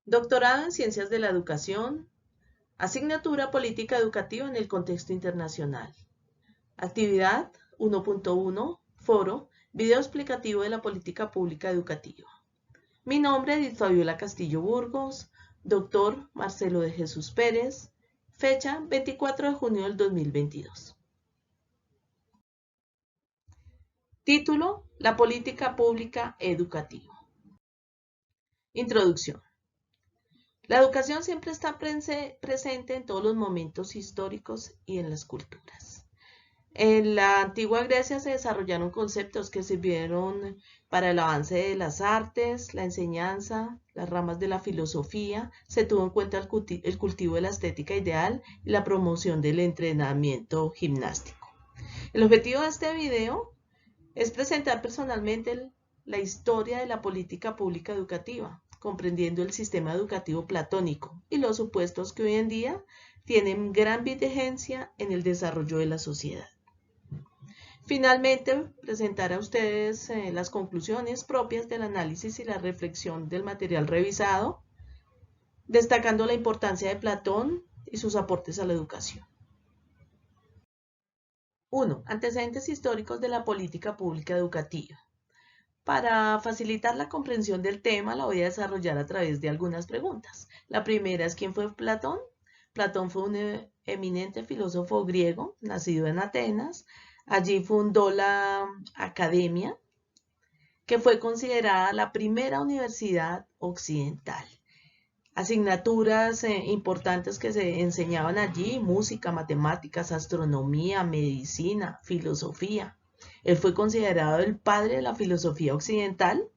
Doctorado en Ciencias de la Educación, asignatura Política Educativa en el contexto internacional. Actividad 1.1, Foro, video explicativo de la política pública educativa. Mi nombre es Fabiola Castillo Burgos, doctor Marcelo de Jesús Pérez, fecha 24 de junio del 2022. Título: La política pública educativa. Introducción. La educación siempre está presente en todos los momentos históricos y en las culturas. En la antigua Grecia se desarrollaron conceptos que sirvieron para el avance de las artes, la enseñanza, las ramas de la filosofía, se tuvo en cuenta el cultivo de la estética ideal y la promoción del entrenamiento gimnástico. El objetivo de este video es presentar personalmente la historia de la política pública educativa, comprendiendo el sistema educativo platónico y los supuestos que hoy en día tienen gran vigencia en el desarrollo de la sociedad. Finalmente, presentar a ustedes las conclusiones propias del análisis y la reflexión del material revisado, destacando la importancia de Platón y sus aportes a la educación. 1. Antecedentes históricos de la política pública educativa. Para facilitar la comprensión del tema, la voy a desarrollar a través de algunas preguntas. La primera es: ¿quién fue Platón? Platón fue un eminente filósofo griego, nacido en Atenas. Allí fundó la Academia, que fue considerada la primera universidad occidental. Asignaturas importantes que se enseñaban allí: música, matemáticas, astronomía, medicina, filosofía. Él fue considerado el padre de la filosofía occidental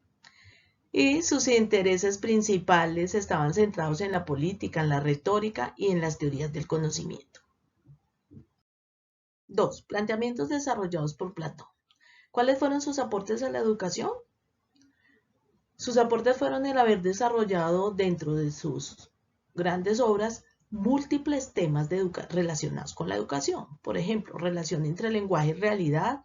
y sus intereses principales estaban centrados en la política, en la retórica y en las teorías del conocimiento. 2. Planteamientos desarrollados por Platón. ¿Cuáles fueron sus aportes a la educación? Sus aportes fueron el haber desarrollado dentro de sus grandes obras múltiples temas relacionados con la educación. Por ejemplo, relación entre lenguaje y realidad,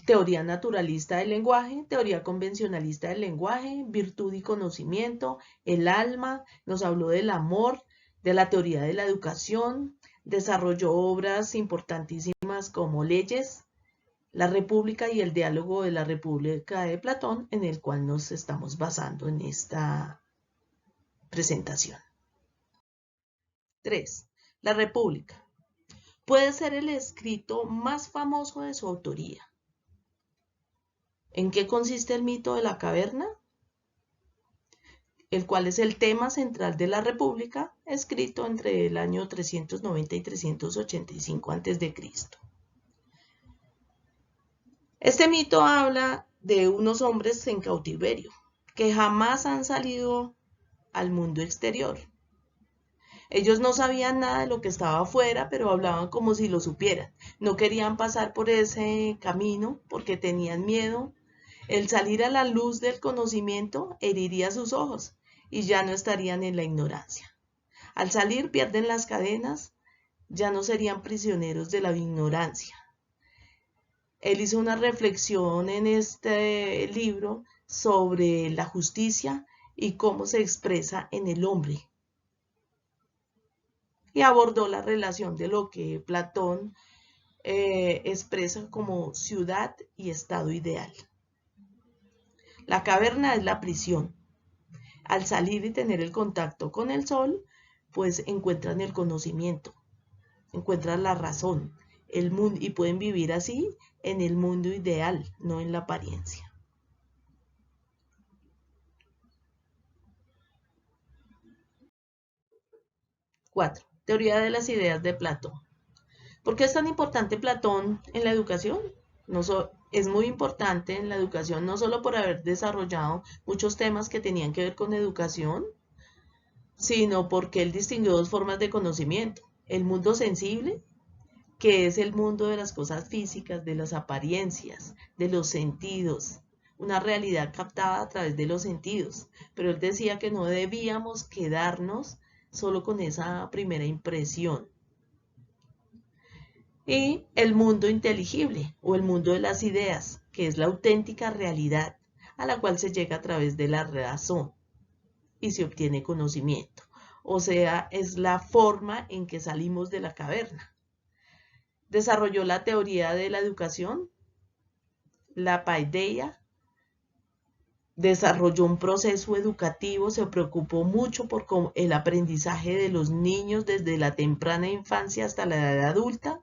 teoría naturalista del lenguaje, teoría convencionalista del lenguaje, virtud y conocimiento, el alma, nos habló del amor, de la teoría de la educación, desarrolló obras importantísimas como Leyes, la República y el diálogo de la República de Platón, en el cual nos estamos basando en esta presentación. 3. La República. Puede ser el escrito más famoso de su autoría. ¿En qué consiste el mito de la caverna? El cual es el tema central de la República, escrito entre el año 390 y 385 a.C. Este mito habla de unos hombres en cautiverio que jamás han salido al mundo exterior. Ellos no sabían nada de lo que estaba afuera, pero hablaban como si lo supieran. No querían pasar por ese camino porque tenían miedo. El salir a la luz del conocimiento heriría sus ojos y ya no estarían en la ignorancia. Al salir pierden las cadenas, ya no serían prisioneros de la ignorancia. Él hizo una reflexión en este libro sobre la justicia y cómo se expresa en el hombre. Y abordó la relación de lo que Platón expresa como ciudad y estado ideal. La caverna es la prisión. Al salir y tener el contacto con el sol, pues encuentran el conocimiento, encuentran la razón, el mundo, y pueden vivir así en el mundo ideal, no en la apariencia. 4. Teoría de las ideas de Platón. ¿Por qué es tan importante Platón en la educación? Es muy importante en la educación no solo por haber desarrollado muchos temas que tenían que ver con educación, sino porque él distinguió dos formas de conocimiento: el mundo sensible, que es el mundo de las cosas físicas, de las apariencias, de los sentidos, una realidad captada a través de los sentidos. Pero él decía que no debíamos quedarnos solo con esa primera impresión. Y el mundo inteligible o el mundo de las ideas, que es la auténtica realidad a la cual se llega a través de la razón. y se obtiene conocimiento. O sea, es la forma en que salimos de la caverna. Desarrolló la teoría de la educación, la paideia, desarrolló un proceso educativo, se preocupó mucho por el aprendizaje de los niños desde la temprana infancia hasta la edad adulta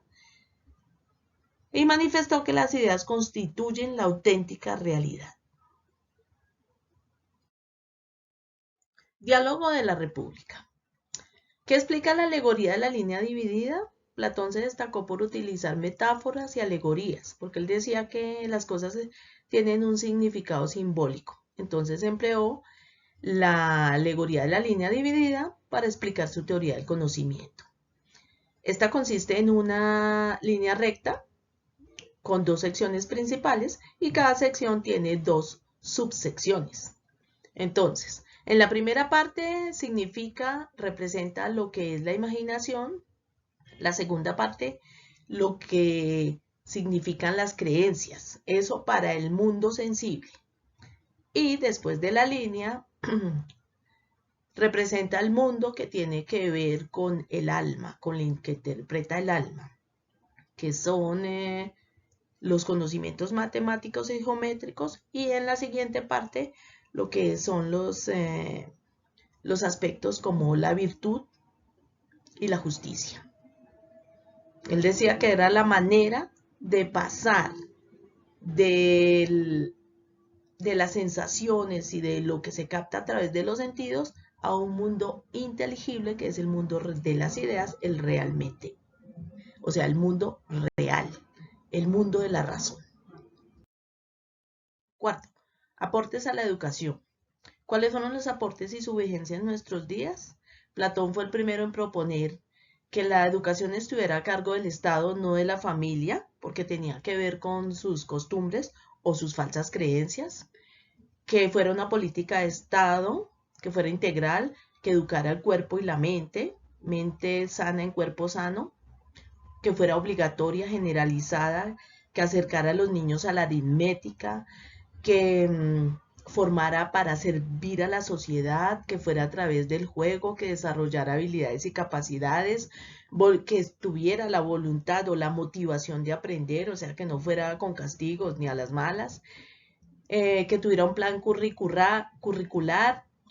y manifestó que las ideas constituyen la auténtica realidad. Diálogo de la República. ¿Qué explica la alegoría de la línea dividida? Platón se destacó por utilizar metáforas y alegorías, porque él decía que las cosas tienen un significado simbólico. Entonces empleó la alegoría de la línea dividida para explicar su teoría del conocimiento. Esta consiste en una línea recta con dos secciones principales y cada sección tiene dos subsecciones. Entonces, en la primera parte representa lo que es la imaginación, la segunda parte lo que significan las creencias, eso para el mundo sensible. Y después de la línea representa el mundo que tiene que ver con el alma, con el que interpreta el alma, que son los conocimientos matemáticos y geométricos, y en la siguiente parte lo que son los aspectos como la virtud y la justicia. Él decía que era la manera de pasar de las sensaciones y de lo que se capta a través de los sentidos a un mundo inteligible, que es el mundo de las ideas, el realmente. O sea, el mundo real, el mundo de la razón. Cuarto, aportes a la educación. ¿Cuáles fueron los aportes y su vigencia en nuestros días? Platón fue el primero en proponer que la educación estuviera a cargo del Estado, no de la familia, porque tenía que ver con sus costumbres o sus falsas creencias, que fuera una política de Estado, que fuera integral, que educara el cuerpo y la mente sana en cuerpo sano, que fuera obligatoria, generalizada, que acercara a los niños a la aritmética, que formara para servir a la sociedad, que fuera a través del juego, que desarrollara habilidades y capacidades, que tuviera la voluntad o la motivación de aprender, o sea, que no fuera con castigos ni a las malas, que tuviera un plan curricular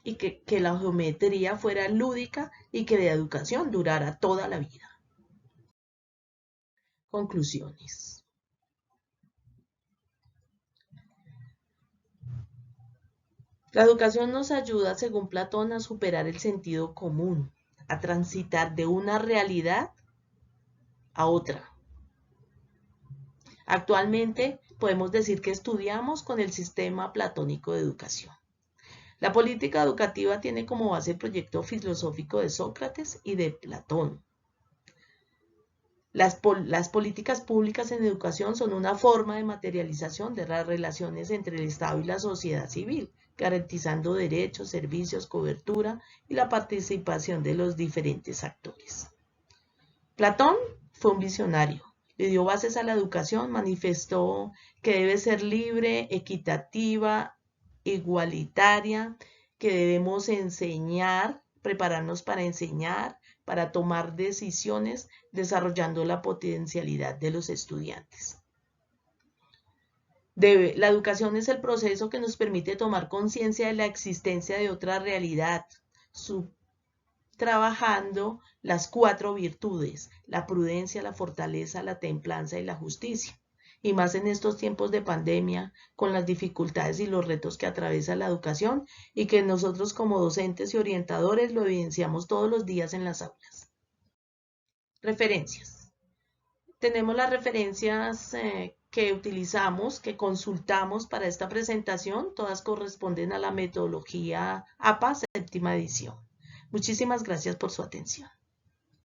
y que la geometría fuera lúdica y que la educación durara toda la vida. Conclusiones. La educación nos ayuda, según Platón, a superar el sentido común, a transitar de una realidad a otra. Actualmente podemos decir que estudiamos con el sistema platónico de educación. La política educativa tiene como base el proyecto filosófico de Sócrates y de Platón. Las políticas públicas en educación son una forma de materialización de las relaciones entre el Estado y la sociedad civil, garantizando derechos, servicios, cobertura y la participación de los diferentes actores. Platón fue un visionario, le dio bases a la educación, manifestó que debe ser libre, equitativa, igualitaria, que debemos enseñar, prepararnos para enseñar, para tomar decisiones, desarrollando la potencialidad de los estudiantes. La educación es el proceso que nos permite tomar conciencia de la existencia de otra realidad, trabajando las 4 virtudes: la prudencia, la fortaleza, la templanza y la justicia. Y más en estos tiempos de pandemia, con las dificultades y los retos que atraviesa la educación y que nosotros como docentes y orientadores lo evidenciamos todos los días en las aulas. Referencias. Tenemos las referencias que utilizamos, que consultamos para esta presentación. Todas corresponden a la metodología APA, 7ª edición. Muchísimas gracias por su atención.